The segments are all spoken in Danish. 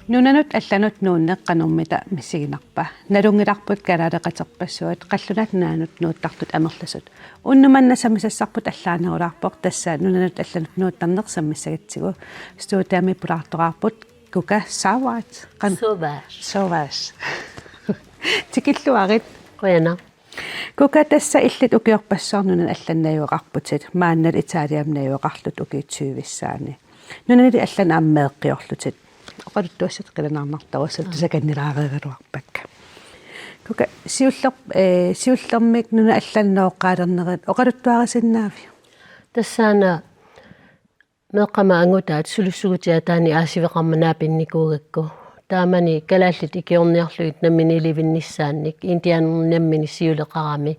Nunanut allanut nuunneqqanurmita missiginarpa nalungilarput kalaalaqaterpassuat qallunaat naanut nuuttartut amerlasut unnumannasamisassarput allaanerulaarpoq tassa nunanut allanut nuuttarnersammissagitsigu stuutaami pulaartoraarput kuka sawaat sovas tikilluarit qoyana kuka tassa illit ukiorpassaarnunan allannayuaqarputit maannal itaaliamnayuaqarlut ukiitsuuvissaani nunanili allan aammeeqqiorlutit oqaluttuassat qilanarnartarussat tusakannilaareeruarpakka kuka siullermik nuna allannooqqaalernerit oqaluttuarisinnaavi tassaana meeqama angutaat sulussugutiataani aasiveqarmanaapinnikugakku taamani kalaallit ikiorniarluit nammini livinnissaannik intianernammini siuleqarami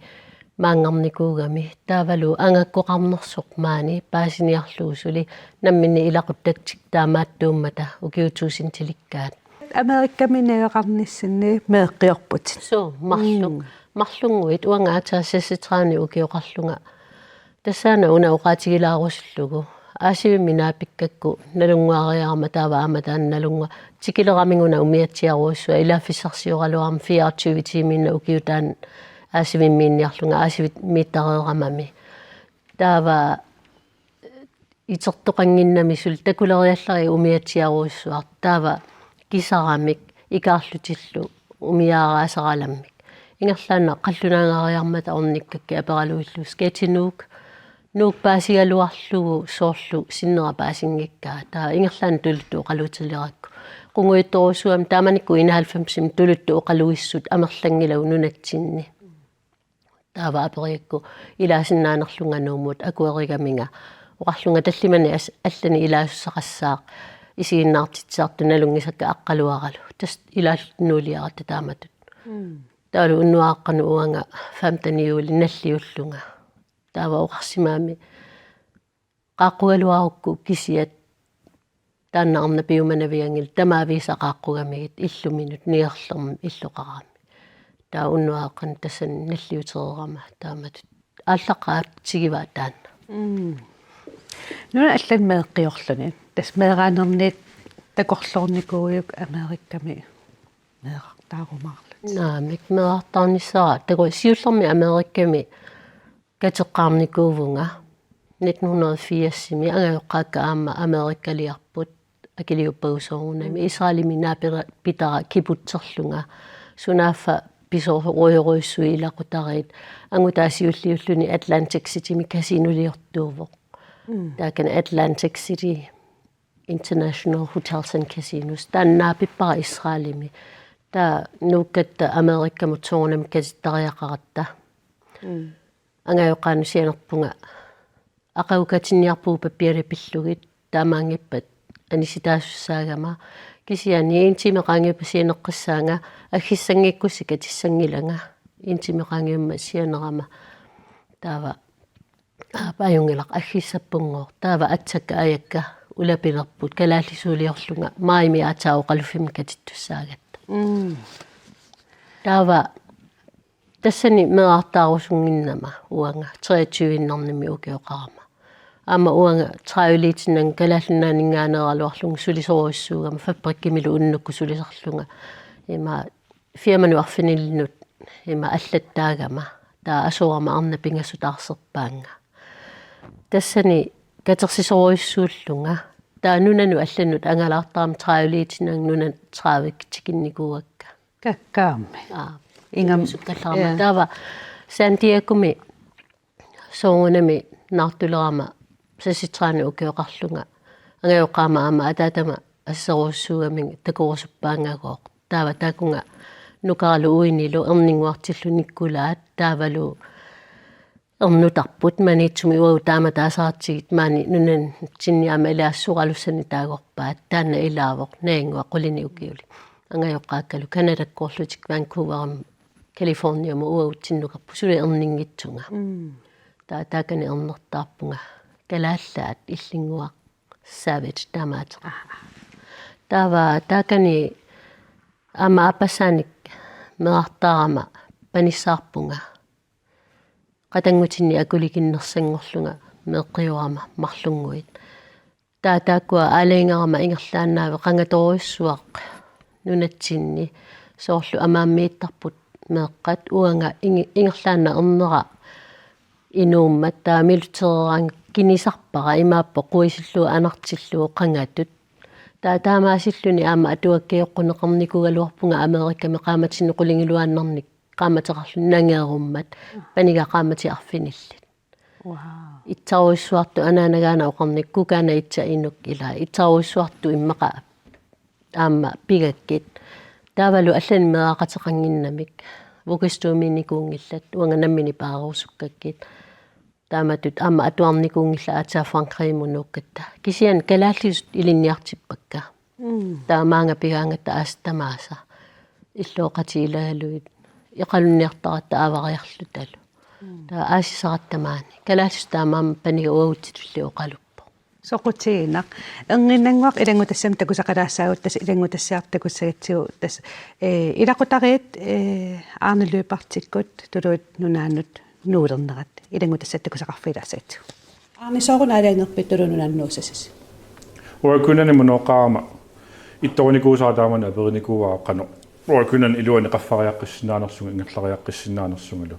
maangarnikuugami taavalu angakkoqarnersoq maani paasiniarluusuli nammini ilaquttattik taamaattuummata ukiutuusin tilikkaat amerikkaminayaqarnissinni meeqqiorput so marlunguit uangaatsaassasitraani ukioqarlunga tassaana una uqaatigilaarusullugu aasivimminaapikkakku nalunguariarama taava amataannalunga tikileraminguna umiatsiaruussua ilaaffissarsiuqaluarma 24 tiiminna ukiutaan aasivimmiinniarlunga aasivimmiittareeramami taava itertoqanginnami sul takuleriallari umiatsiaruussuar taava kisaramik ikaarlutillu umiaaraasaralammik ingerlaanna qallunaangariarmata ornikkakki aperaluillu sketinuuk nuuk paasigaluarlugu soorlu sinnera paasingikkaa taa ingerlaan tuluttu oqalutilirakku qunguittorusuam taamanikku 91 tuluttu oqaluissut amerlangilau nunatsinni taava aperiakku ilaasinnaanерlunganuumut akuerigaminga oqarlunga tallimani allani ilaassaqassaaq isiinnaartitsaartu nalungisakka aqqaluaralu tas ilaallunuuliarata taamatut taalu unnuaaqqanu uanga 15 juuli nalliullunga taava oqarsimaami qaaqqugaluarukku kisiat taannaarna piumanaviangil tamaaviisa qaaqqugamigit illuminut nierlerm illoqarami taa unnuaaqqan tassan nalliutereerama taamatut ааллақаат сигиваа таанна нуна аллан меэққиорлуни тас меэраанерниит такорлорникууюк америкками меэқартаарумаарлут наамик меэартаарниссара тако сиуллерми америкками катеққарникуувунга 1980-ми ангаюққаакка аама америккалиарпут акилиуппагусоорунами исраалими наапитара кипутсерлунга сунааффа писоруйоруйссуи илақутариит ангутаасиуллиуллуни Atlantic City ми касинолиортуувоқ таакана Atlantic City International Hotels and Casinos тааннаапиппара исраалими таа нуккатта америккамутсоорнам каситтариақаратта ангаюққаану сианерпунга ақаукатинниарпуу паппиалапиллугит таамаангиппат аниситаассаагама кисиани интимеқангипа сианеққиссаанга аггиссангиккуссика тиссангиланга интимеқангиумма сианерама таава паюнгилақ аггиссаппунгоор таава атсакка аякка улапилерпут калааллисуулиорлунга маими атаоқалуффим катиттуссаагатта таава тассани меартаарусунгиннама уанга 23-иннарними укиоқарама ама уанга траулитиннан калааллунаанингааnerалуарлунг сулисоруссуугама фабриккимилу уннукку сулисарлунга има фирману арфиниллинут има аллаттаагама таа асуарама арна пингассутаарсерпаанга тассани катерсисоруйссууллунга таа нунану алланнут ангалаартарам траулитиннан нунан траавик-тикинникууакка каккаами ингам суккалларама таава сантиакуми соонами наартулерама саситраани укиоқарлунга ангайоқаама аама атаатама ассеруссуугамин такорусуппаангагоо таава таакунга нукаралу уинилу ернингуартиллу никкулаат таавалу ернутарпут манитсуми уау таама таасаартигит маани нунан тинниама илаассуралуссани таагорпаат таанна илаавоқ наингуа қулини укиули ангайоққааккалу канадаккоорлутик Ванкуверам Калифорниама уау тиннукарпу сули ернингитсунга таакани ернертаарпунга калааллаат иллингуа savage tamat taakani ama apasanik meartaarama panissaarpunga qatangutini akulikinnersanngorlunga meeqqiorama marlunguit taakua aaleingarama ingerlaannaave qangatoruissuaq nunatsinni soorlu amaammiittarput meeqqat uanga ingerlaanna ernera inuummat taamilutererang kinisarpara imaappo quisillu anartillu qangatut taamaasilluni aama atuakkeoqqunneqarnikugaluarpunga Amerikami qaamatinni qulingiluaannarnik qaamateqarlu nangeerummat paniga qaamati arfinillit ittaruissuartu anaanagaana oqarnik kukaana itsa inuk ila ittaruissuartu immaqa aama pigakkit taavalu allan meaqateqanginnamik vukistuuminnikuungillat uanga nammini paaruusukkakkit taamatut aama atuarnikuungilla ataa Frankriimunuukkatta kisian kalaallisut ilinniartippakka taamaanga pigaangata aastamaasa illooqatiilaaluit iqalunniartaratta aavariarlutalu taa aasisarattamaani kalaallis taamaama paniga uautitulli oqaluppo soqutiinaq erninnanguaq ilangutassam takusaqalaassaagut ilangutassiartakussagatsiu tas ilaqutariit aarnilluipartikkut tuluut nunaannut nuulernerat ilangutassattakusaqarfilaasatsu aarni soorunaalaanerpit tulununannuusasas uakunani munoqaama ittorunikuusaataamana perinikuuaa qano uakunani iluani qaffariaqqissinaanersunga ingerlariaqqissinaanersungalu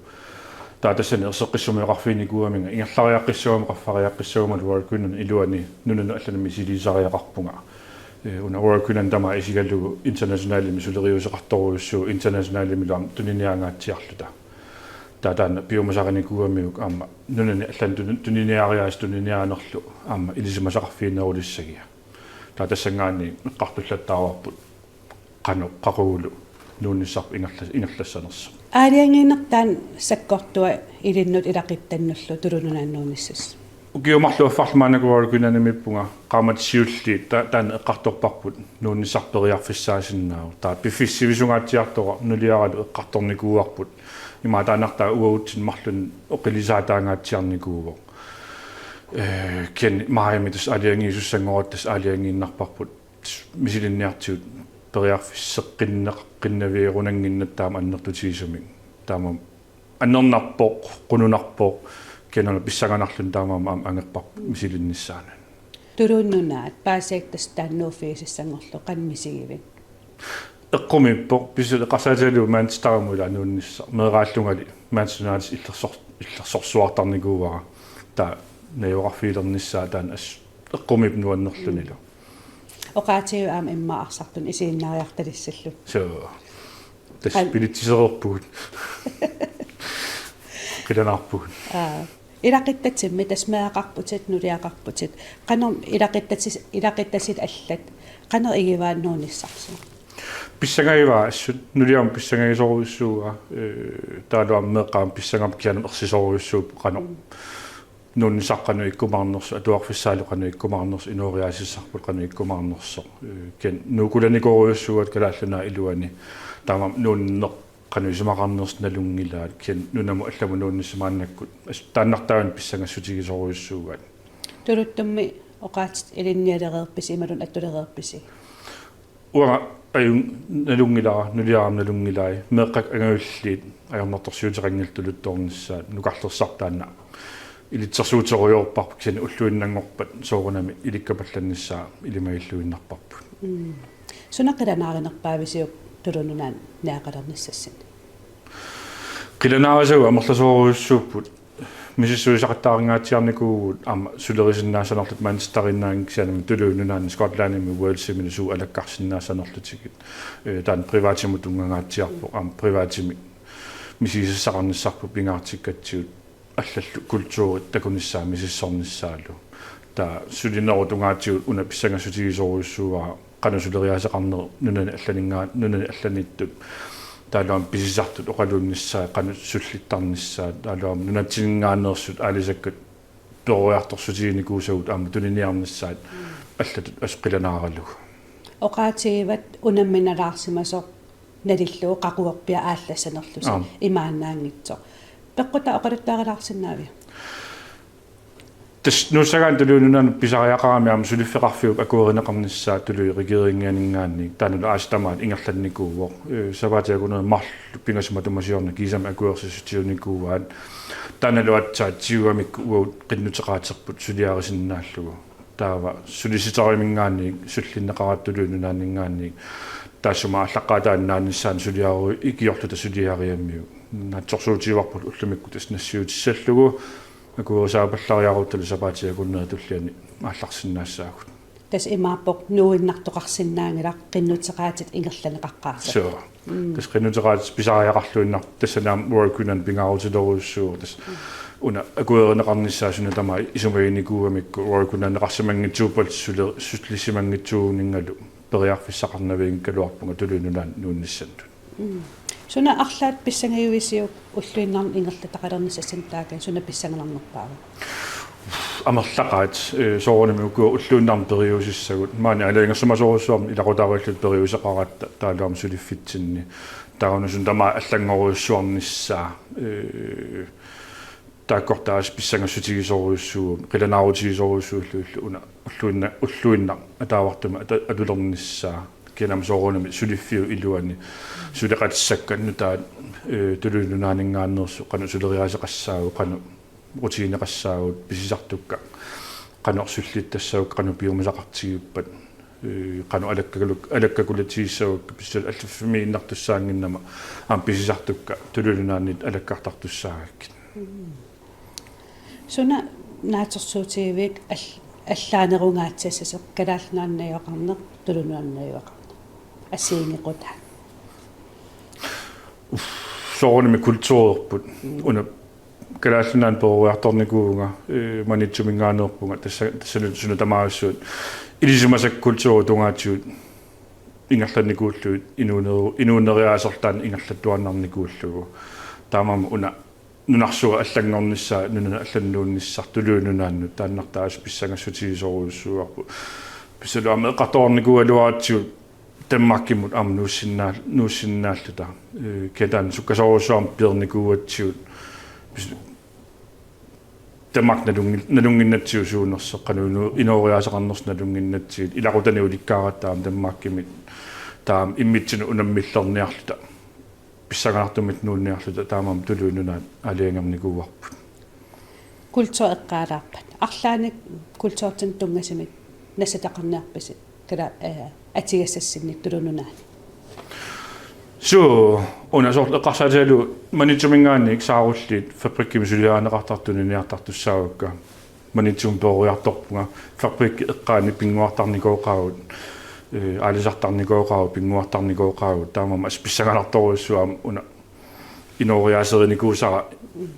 taatassani erseqqissumiqarfiinikuuaminga ingerlariaqqissuama qaffariaqqissuama uakunani iluani nunanu allanami silisariaqarpunga una uakunan tama isigallugu internationaalimi suleriuseqartoruussuu internationaalimi luam tuniniaangaatsiarluta taataana biomasaqanikuuamiuk aama nunani allan tuniniariaas tuniniaanerlu aama ilisimasaqarfiinnerulissagия tatassangaani eqqartullattaaruarput qano qaquulu nuunissarp ingerlassanersa aaliangiinertaan sakkortua ilinnut ilaqittanullu tulununaannuunissas ukiumarluaffarmaanakuarukunanimippunga qaamatissiulli taana eqqartorparput nuunissarperiarfissaasinnaau taa pifissivisungaatiartora nuliaralu eqqartornikuuarput imaataanartaa uautsin marlun oqilisaataangaatsiarnikuuvo ken maayamitus aliangiisussanngoruttas aliangiinnarparput misilinniartiut periarfisseqqinneqinnaviirunanginnat taama annertutiisumik taama anernarpoq qununarpoq kenala pissanganarlun taamaama angerpar misilinnissaana tuluunnunaat paaseektas taannuufiisissangorlu qanmisigivik eqqumippoq pisul qasaatalu maanstaramuila nuunnissa meeraallungali maansunaalis illersorsuartarnikuuvara taa najuqarfiilernissaa taan as eqqumip nuannerlunilu oqaatiu aam immaaqsartun isiinnaariartalissallu so tas pilittisererpuut qilanarpuut ilaqittatsimmi tasmaaqarputit nuliaqarputit qanom ilaqittassit allat qaner igivaannuunissarsu pissangaiva assut nuliam pissangagisoruissuuga taaluam meeqqaam pissangam kianam ersisoruissuup qano nuunnissaqqanu ikkumaarnersu atuarfissaalu qanu ikkumaarnersu inuoriaasissarput qanu ikkumaarnerso ken nuukulanikoruissuugat kalaalluna iluani taamam nuunneq qanu isumaqarnersnalungilaat ken nunamu allamu nuunnissimaannakkut taannartaagan pissangassutigisoruissuugaat tuluttummi oqaatit ilinnialereerpisi imalun attulereerpisi uanga ayun nalungilaa nuliaram nalungilai meeqqak angaulliit ajornertorsiuteqangiltuluttornissaat nuqarlersartaanna ilitsersuuteriorparpuk sani ulluinnangorpat soorunami ilikkapallannissaa ilimagilluinnarparput sunaqilanaarinerpaavisiuk tulununaan naaqalernissassani qilanaarisau amerlasoruissuupput misissuisaqattaaringaatiarnikuugut aama sulerisinnaasanerlut manstarinnaankisianami tuluununaanni Skotlandimi Worldsimini suu alakkarsinnaasanerlutikit taan privaatimut ungangaatsiarpu aama privaatimi misisissaqarnissarpu pingaartikkatsiut аллаллу культуурит такунissaa мисиссорнissaалу таа сулинерут унгааатигут уна писсангассутигисоруйуссуугаа канусулериасеқарнер нунани алланингаа нунани алланиттут таалуам писисартут оқалууннissaa кану суллиттарнissaa таалуам нунатсигингаанерсут аалисаккут перуярторсутигиникуусагут аама тулиниарнissaат аллатут асқиланааралуг оқаатигиват унамминалаарсимасо налиллуу қақуерпиа ааллассанерлуси имааннаангитсо пеққута оқалуттааралаарсинаави tas nusagaan tulununan pisariaqarami am suliffiqarfiuk akuerineqarnissaa tului regeringianingaanni taanula aastamaat ingerlannikuuvoq savatiakunaa marlu pingasuma tumasiorna kiisama akuersisutiunikuuvaat taanaluatsaat siuamikku uut qinnuteqaaterput suliarisinnaallugu taava sulisitarimingaanni sullinneqarattulununaanningaanni taassuma allaqaataannaannissaan suliaru ikiorluta suliariammiu naatsorsuutivarput ullumikku tasnassiutissallugu akuusaapallariaruuttalu sapaatiakunaa tulliani aallarsinnаассаагут тас имааппоқ нуиннартоқарсинаангила қиннутеқаатит ингерланеқаққаарса so tas qinnuteqaatis pisariaqarluinnar tassanaam workunan pingaarutiloruussuu tas una akuerneqarnissaasuna tama isumaginikuugamikku workunan neqarsimangitsuupalt sullisimangitsuuningalu periarfissaqarnaviin kaluarpunga tulununaan nuunnissantut суна арлаат писсангаюисиук уллуиннарн ингерлатақалернисассан таакен суна писсангаларнерпаава амерлақаат соорнами укуа уллуиннарм периусиссагут маани алаингерсумасоруссуарм илақутааруиллут периусеқаратта таалуарм сулиффитсинни таарунусун тама аллангоруйуссуарниссаа тааккортаас писсангассутигисоруйуссуу қиланаарутигисоруйуссууллууллу уна уллуинна атаавартума атулерниссаа кинам соорнами сулиффиу илуани сулеқатиссакканну таат тулунунаанингаааннерсу қану сулериасеқассаагу қану рутинеқассаагут писисартукка қану орсуллиттассаагу қану пиумасақартигиппат қану алаккакулатигиссаагу писсал аллаффимииннартуссаангиннама аам писисартукка тулунунааннит алаккартартуссаагаккит суна наатерсуутигивик аллаанерунгаатсассасеқ калаалнааннаиоқарнеқ тулунуаннаиоқарнеқ ассиингеқута соорнами культуурерпут уна калааллунaan перуарторникуунга манитсумингааneerpunga тассалу тамаассуут илисумасак культууру тунгаатсуут ингерланникууллуут инуунериаасерлаан ингерлаттуаннарникууллугу таамама уна нунарсуа аллангорнissaa нуна алланнуунниссартулуунунаанну тааннартаас писсангассутигисоруйуссуарпу писсалуама эқарторникуалуаатсуут таммаккимут ам нуусиннааллута кетан суккасоруссуарм пиерникууатсиут таммак налунгиннатсиусуунерсо кануну инориаасеқарнерс налунгиннатсиит илақутани уликкааратаам таммаккимит таам иммитсину унаммиллерниарлута писсагаартумит нуунниарлута таамам тулуунунаат алиангерникууарпут культур эққаалаарпат арлааник культууртин тунгасимит насатақарниарписит кала атигассассинник тулунунаани so una sort eqarsaatalu manitsumingaanik saarullit fabrikkimi suliaanеqartartuniniartartussaavukka manitsum peoriartorpunga fabrikki eqqaani pinguartarnikooqaavut aalisartarnikooqaavut pinguartarnikooqaavut taamama aspissagalartoruissuam una inoriaaserinikusara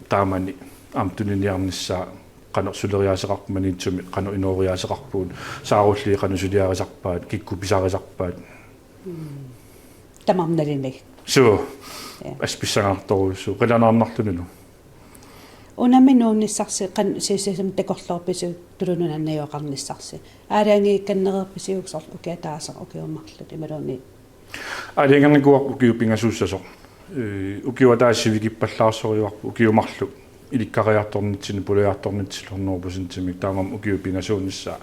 taamani amtuniniarnissaa qano suleriaaseqarpu manitsumi qano inoriaaseqarpuun saarulli qano suliaarisarpaat kikku pisarisarpaat тамарналинник so асписсагаарторуссу qilanaarnarlunulu унаминуунниссарси qan сисисэм такорлорпису тулунунаннаиоқарниссарси аалаангиикканнерерписиуксор укиатаасер укиуммарлут ималуни аалиангерникуар укиупингасууссасо укиуатаассивикиппаллаарсориуарпу укиумарлу иликкариарторнитсини пулиарторнитсилернерпусинтимик таамам укиупингасуунnissaa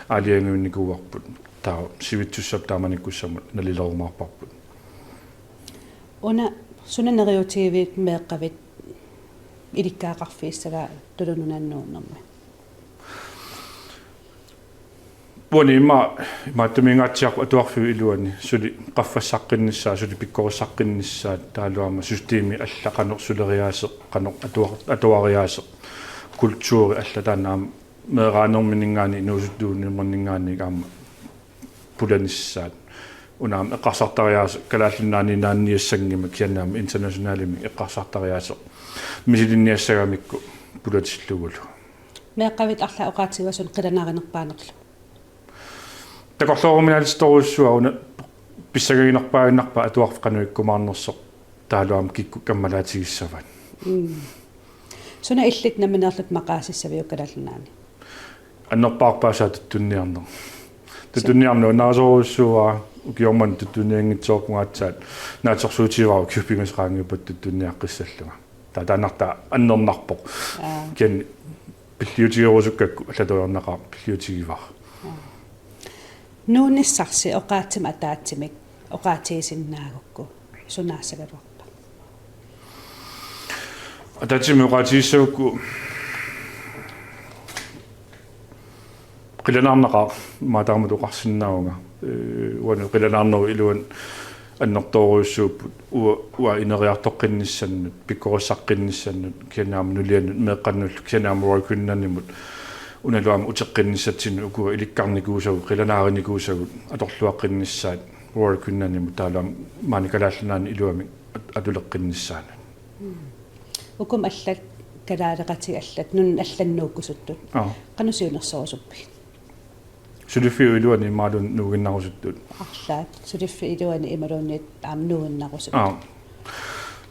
аалиангуинникуарпут таа сивитсуссап тааманиккуссамут налилерумаарпарпут уна сунанериутигивит меэккавит иликкаақарфииссага тулунунаннууннэрми Bueno, mä tumingatsiaq atuarfiu iluani suli qaffassaqqinnissаа suli pikkorussaqqinnissаа taaluama systeemi allaqaner suleriaaseq qaner atuariaaseq kultuuri allataanaam meeraanerminingaani nuusuttuunimmerningaani kaama pulanissaat unaam eqqarsartariaaseq kalaallinnaani naanniassangima kiannaam internationaalimi eqqarsartariaaseq misilinniassagamikku pulatisslugulu меэккавит арла оqaатигасун qilanaarinerpaanerlu такорлооруминалисторуссуа писсагагинерпаагиннарпа атуарфқануиккумаарнерсоқ таалуам кикку каммалаатигиссават суна иллит наминерлут мақаасиссавиуккалаллунаани аннерпаарпаасаа туттунниарнер туттунниарну наасоруссуа укиорман туттунниангитсоорпунгаатсаат наатерсуутиваа кюпингасраангиппат туттунниаққиссаллуга таанарта аннернарпоқ кен пиллиутигерусуккакку аллатуернақар пиллиутигивар нуунниссарси оqaatim атаатсимик оqaатигисиннаагукку сунаассагалуарпа атаатсими оqaатигиссагукку qilanaarnaqaa maataarmut uqarsinnaunga uanu qilanaarneru iluan аннэртооруйуссууппут уа инериартоққинниссаннут пиккорissаққинниссаннут кианаама нулианут меэққаннуллу кианаама уакуннанимут уналуама утеққинниссатсину укуа иликкарникуусагу қиланаарникуусагут аторлуаққинниссаат уакуннанимут таалаама maanikalaallanaani илуами атулеққинниссаана укум аллат калаалеқати аллат нун алланнууккусуттут қанусиунерсорусуппи сулиффиу илуани маалун нугиннарусуттут арлаат сулиффи илуани ималуунниит аамнууннарусут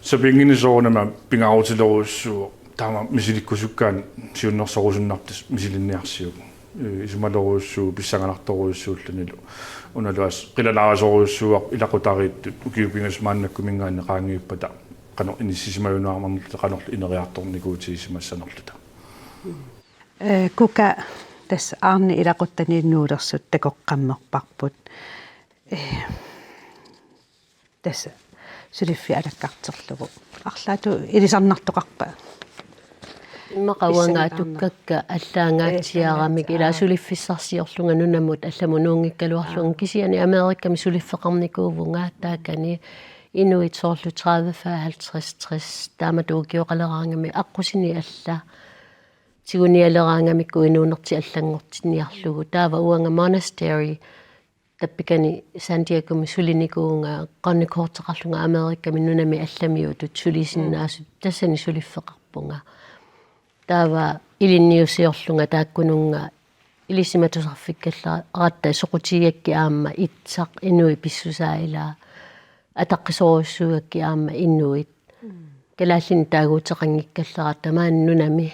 сапингинисоорнама пингаарутилеруссуу таама мисиликкусуккаан сиуннерсорусуннартис мисилинниарсиук исумалеруссуу писсаганарторуссуулланилу уналуас қилалаарасоруссууар илақутарииттут укиупингас мааннакку мингаанне qaangiuppata qano inissisimayunaarmarnut qanorlu ineriartornikuutiisimassанерлута кука тас аарни илақуттанииннуулерсут такоққаммерпарпут тас сулиффи алаккартерлугу арлаату илисарнартоқарпа иммақауангаатуккакка аллаангаатсиаарамик ила сулиффиссарсиорлунга нунамут алламунуунгиккалуарлугун кисиани америкками сулиффеқарникуувунгаа таакани инуит соорлу 30-50-60 тааматуугиоқалераангами аққусини алла тигуниалераангамикку инуунерти аллангортинниарлугу таава уанга monastery таппикани сантьягоми сулиникуунга қанникоортеқарлунга америкками нунами алламиутут сулисиннаасут тассани сулиффеқарпунга таава илинниусиорлунга тааккунунга илисиматусарфиккаллара аратта соқутигакки аама итсақ инуи писсусаилаа атаққисоруссугакки аама иннуит калааллин таагуутеқангиккаллара тамаан нунами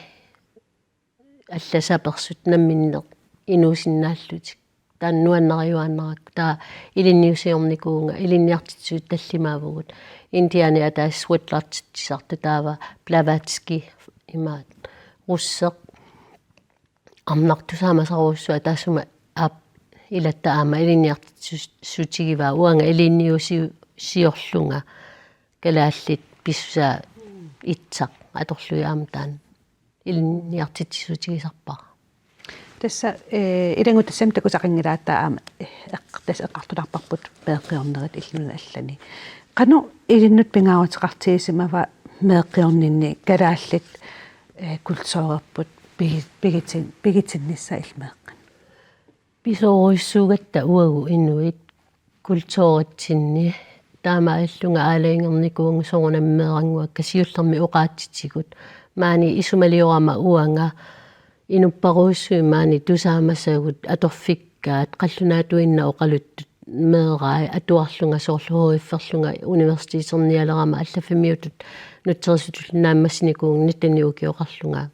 алласаперсут намминне инуусиннааллутик тааннуаннариуааннарак таа илинниусиорникуунга илинниартитсуут таллимаавгут индиани атаас суатлартитсарту таава Блаватски имаат руссеқ амнартусаамасаруссуа таасума ап илатта аама илинниартитсутигиваа уанга илинниусиорлунга калааллит писсаа итсақ аторлуяам таан илинниартитсутигисарпара тасса илангуттассам такусақингилаатаа аама тас эққартуларпарпут пеэққиорнерит иллуна аллани қану илиннут пингаарутеқартигисимава меэққиорнинни калааллит культуурерпут пигитиннисса илмеэққан писооруйссуугатта уагу инуит культууритсинни таама аллунга аалаингерникуунг сорунаммеерангуак касиуллерми оqaатитсигут маани исумалиорама уанга инуппаруussui маани тусаамассагут аторфиккаат қаллунаатуинна оқалуттут меераа атуарлунга соорлуоифферлунга университетерниалерама аллаффимиутут нутсерисутулнааммассникуун ниттаниукиоқарлунга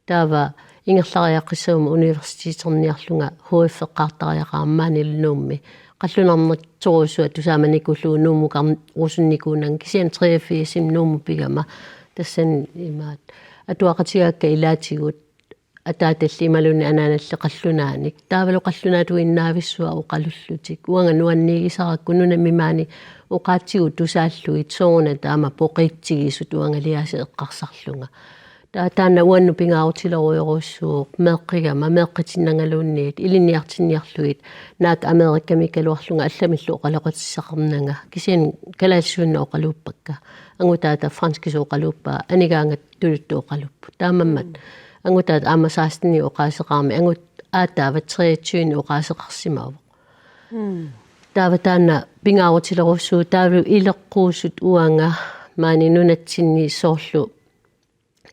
таава ингерлариаққиссаума университетерниарлунга хуиффеққартариақааммаани лнуумми қаллунарнерт торуссуа тусааманикуллуу нуумукар русунникуунан кисиан 83 нууму пигама тассан имаат атуақатигаакка илаатигут атааталли ималуни анааналле қаллунааник таавалу қаллунаатуиннаависсуа оқалуллутик уанга нуаннигисаракку нунами маани оқаатсигу тусааллуит соона таама поқиитсигисут уангалиаси эққарсарлунга таатаана уанну пингаарутилеруйоруссуу меэққигама меэққитиннангалуунниит илинниартинниарлуит наак америкками калуарлунга алламиллу оқалоқатиссақарнага кисиан калаассуунна оқалууппакка ангутаата франскису оқалууппаа анигаангат тулутту оқалуппу таамаммат ангутаат аамасаастини оқаасеқарми ангут аатаава 23 оқаасеқарсимаава тааватаана пингаарутилеруссуу таавлу илеққуусут уанга маани нунатсинни соорлу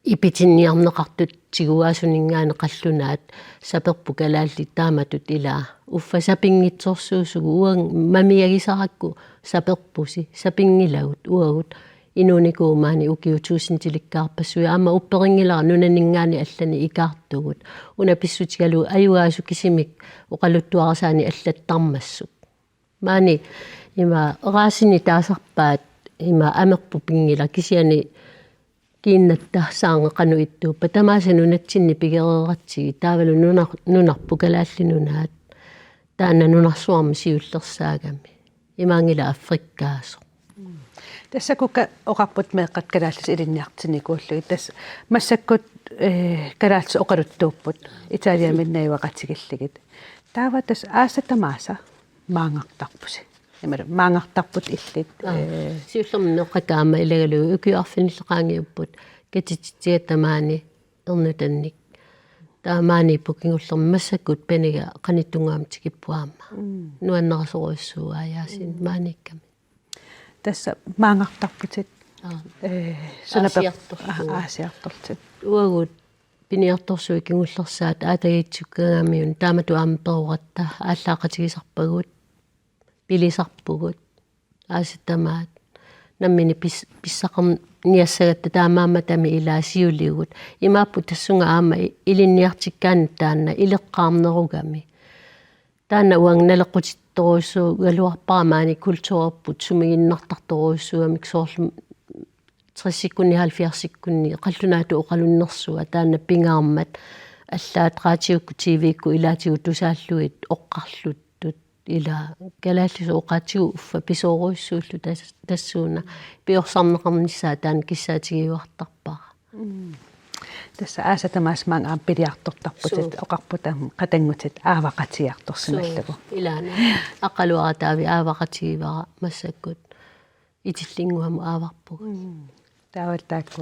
ипитинниарнеқартут тигуаасунингаане қаллунаат саперпу калаалли тааматут илаа уффа сапингитсорсуусугу уан мамиагисаракку саперпуси сапингилагут уагут инуникуумаани укиутуусинтиликкаарпассуи аама упперингилара нунанингаани аллани икаартугут уна писсутигалу аюаасу кисимик оқалуттуарасаани аллаттармассут маани има раасини таасарпаат има амерпу пингила кисиани kiinnatta saangaqanu ittuuppa tamaasanunatsinni pigereeratsigi taavalu nunarpukalaallinunaat taanna nunarsuarmi siullersaagami imaangila Afrikkaaso tässä kuka oqarput meeqqat kalaallis ilinniartinikuullugi tass massakkut kalaallis oqaluttuupput Italiaminnaiwaqatigilligit taava tass aassatamaasa maangartarpusi maangartarput illit siullerminneqqakaama ilagalu ukiarfinilleqaangiupput katititiatamaani ernutannik taamaani pukingullermi massakkut peniga qanittungaamitikippuaama nuannerasoruissuuaayaasin maanikkami tässä maangartarputit aasiartortit uagut piniartorsuik ingullersaat aatagitsukkaangamiun taamatu aamperuatta ааллаақатигисарпагут пилисарпугут ааситтамаат наммини писсақарн ниассагатта таамаама тами илаасиулиугут имааппу тассунга аама илинниартиккаани таанна илеққарнеругами таанна уангналеққутитторуйссуу галуарпарамаани культуурпут сумигиннартарторуйссуамик соорлу 30-сиккунни 70-сиккунни қаллунаату оқалуннерсуа таанна пингаармат аллаат qaatiukku TV-кку илаатигу тусааллуит оққарлуттут ила галааллису оқаатигу уффа писооруйссууллу тассууна пиорсарнеқарнissaа таан киссаатигиуартарпара tässä aasatamaas maang piliartortarputit oqarputam qatanggutit aavaqatiartorsimallugu ilaana aqaluarataavi aavaqatigivara massakkut itillinguamu aavarpugu taavattaakku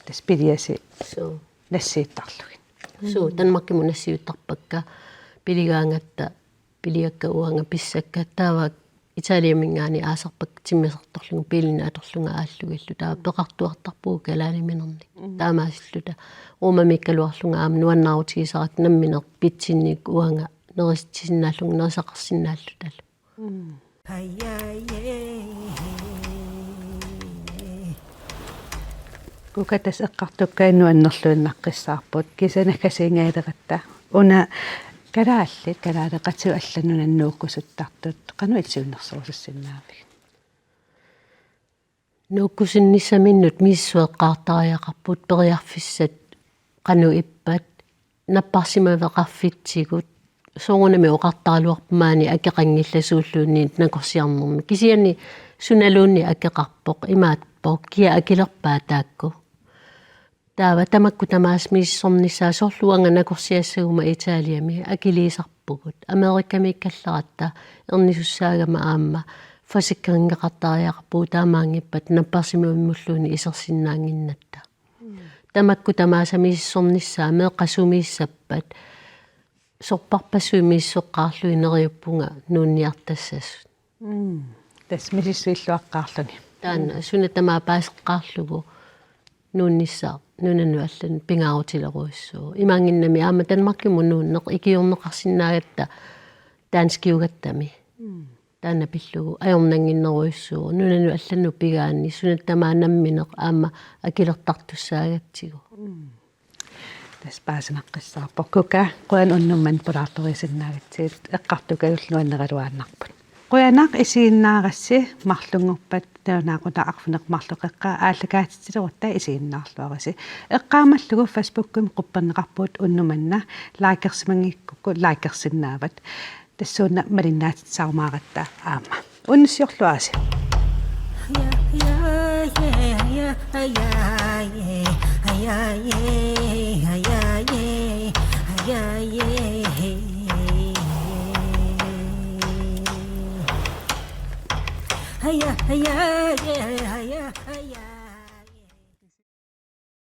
tas piliasi nassiittarlugin tanmarkimu nassiuttarpakka piligaangatta piliakka uanga pissakka taava Italiamingaani aasarpak timmisartorlugu piilinaatorlunga aallugillu taa peqartuartarpuu kalaaniminerni taamaasilluta uumamikkaluarlunga aam nuannarutigisarat namminer pitsinnik uanga neristisinnaallugu nerisaqarsinnaallutallu kuka tas eqqartukkainnu annerluunnaqqissaarput kisanakasiingaileratta una kalaallit kalaaleqatiu allannunannuukkusuttartut qanu itsiunnersorusissinnaavi nuukkusinnisaminnut miissueqqaartariaqarput periarfissat qanu ippat napparsimaveqarfitsigut soonami oqartaaluarpumaani akeqangillasuulluunniit nakorsiarnermi kisiani sunaluunni akeqarpoq imaatpoq kia akilerpaa taakku taava tamakku tamaas miissornissaa sorluanga nakorsiassaguma Italiami akiliisarpugut Amerikkamiikkallaratta ernisussaagama aamma fasikkeringaqartariaqarpuu taamaangippat napparsimuimmulluuni isersinnaanginnatta tamakku tamaasa miissornissaa meeqqasumiissappat sorparpassuimiissoqqaarlui neriuppunga nuunniartassas tas misissuilluaqqaarluni taanna sunatamaa paaseqqaarlugu nuunnissaa nunanu allan pingaarutileruissuu imaanginnami aama tanmarkimu nuunneq ikiorneqarsinnaagatta taanskiugattami taanna pillugu ajornanginneruissuu nunanu allannu pigaanni sunatamaa nammineq aama akilertartussaagatsigu tas paasenaqqissaarpoq kuka quan unnumman pulaartorisinnaagatsiit eqqartukagulluanneqaluaannarput quyanaq isiinnaarassi marlungurpat taunaaquta arfuneq marluqeqqaa aallakaatitsilorta isiinnaarluarasi eqqaamallugu Facebook-kum qupperneqarpuut unnumanna laakersimangikku laakersinnaavat tassuunna malinnaatitsaarumaaqatta aama unnissiorluasi Hiya, hiya, yeah, hiya, hiya.